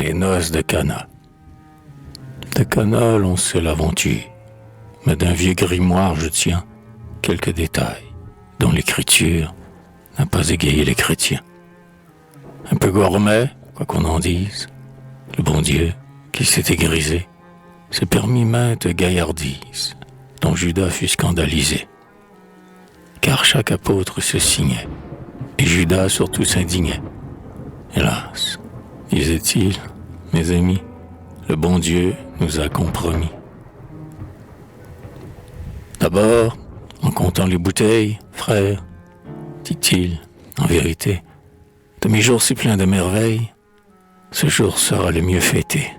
les noces de Cana. De Cana, l'on sait l'aventure, mais d'un vieux grimoire je tiens quelques détails dont l'écriture n'a pas égayé les chrétiens. Un peu gourmet, quoi qu'on en dise, le bon Dieu, qui s'était grisé, s'est permis maintes gaillardises, dont Judas fut scandalisé. Car chaque apôtre se signait, et Judas surtout s'indignait. Hélas, disait-il, mes amis, le bon Dieu nous a compromis. D'abord, en comptant les bouteilles, frère, dit-il, en vérité, de mes jours si pleins de merveilles, ce jour sera le mieux fêté.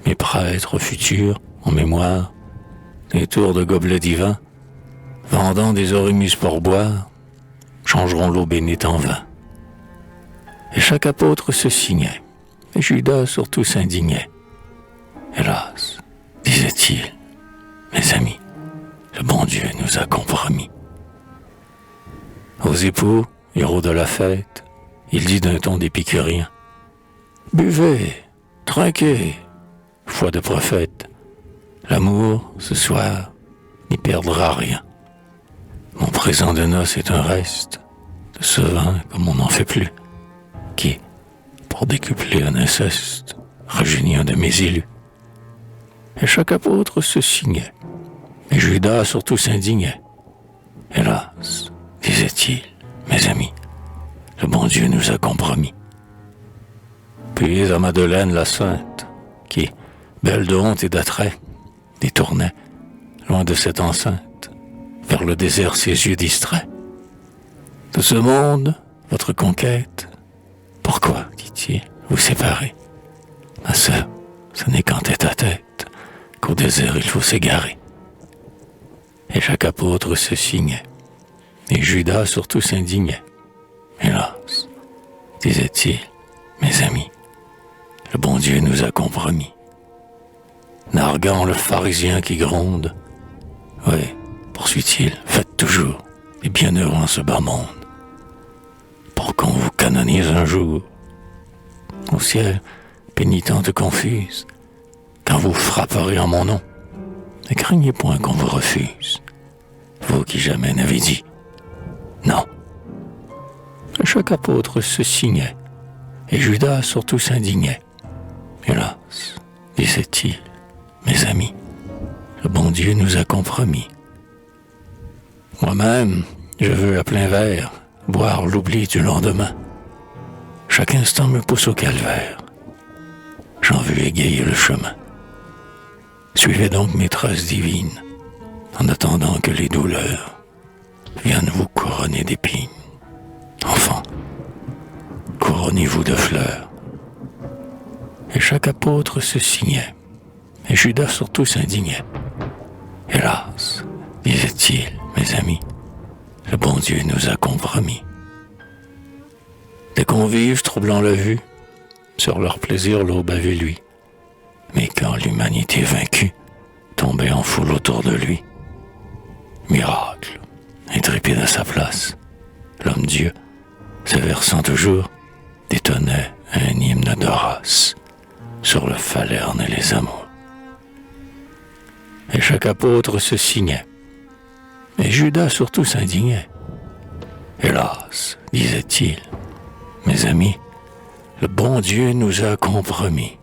Mes prêtres futurs, en mémoire, des tours de gobelets divins, vendant des orimus pour boire, changeront l'eau bénite en vin. Et chaque apôtre se signait, et Judas surtout s'indignait. Hélas, disait-il, mes amis, le bon Dieu nous a compromis. Aux époux, héros de la fête, il dit d'un ton d'épicurien, buvez, trinquez, foi de prophète, l'amour, ce soir, n'y perdra rien. Mon présent de noces est un reste de ce vin comme on n'en fait plus, qui, pour décupler un inceste, rajeunit un de mes élus. Et chaque apôtre se signait, et Judas surtout s'indignait. Hélas, disait-il, mes amis, le bon Dieu nous a compromis. Puis à Madeleine la Sainte, qui, belle de honte et d'attrait, détournait, loin de cette enceinte, vers le désert ses yeux distraits. De ce monde, votre conquête, pourquoi, dit-il, vous séparer? Ma sœur, ce n'est qu'en tête à tête qu'au désert il faut s'égarer. Et chaque apôtre se signait, et Judas surtout s'indignait. Hélas, disait-il, mes amis, le bon Dieu nous a compromis. Narguant le pharisien qui gronde, oui, poursuit-il, faites toujours les bienheureux en ce bas monde, pour qu'on vous canonise un jour. Au ciel, pénitente confuse, quand vous frapperez en mon nom, ne craignez point qu'on vous refuse, vous qui jamais n'avez dit non. Chaque apôtre se signait, et Judas surtout s'indignait. Hélas, disait-il, mes amis, le bon Dieu nous a compromis. Moi-même, je veux à plein verre boire l'oubli du lendemain. Chaque instant me pousse au calvaire. J'en veux égayer le chemin. Suivez donc mes traces divines, en attendant que les douleurs viennent vous couronner d'épines. Enfants, couronnez-vous de fleurs. Et chaque apôtre se signait, et Judas surtout s'indignait. Hélas, disait-il, mes amis, le bon Dieu nous a compromis. Des convives troublant la vue, sur leur plaisir l'aube avait lui. Mais quand l'humanité vaincue tombait en foule autour de lui, miracle, intrépide à sa place, l'homme-dieu, se versant toujours, détonnait un hymne d'Horace sur le Falerne et les amours. Et chaque apôtre se signait, et Judas surtout s'indignait. Hélas, disait-il, mes amis, le bon Dieu nous a compromis.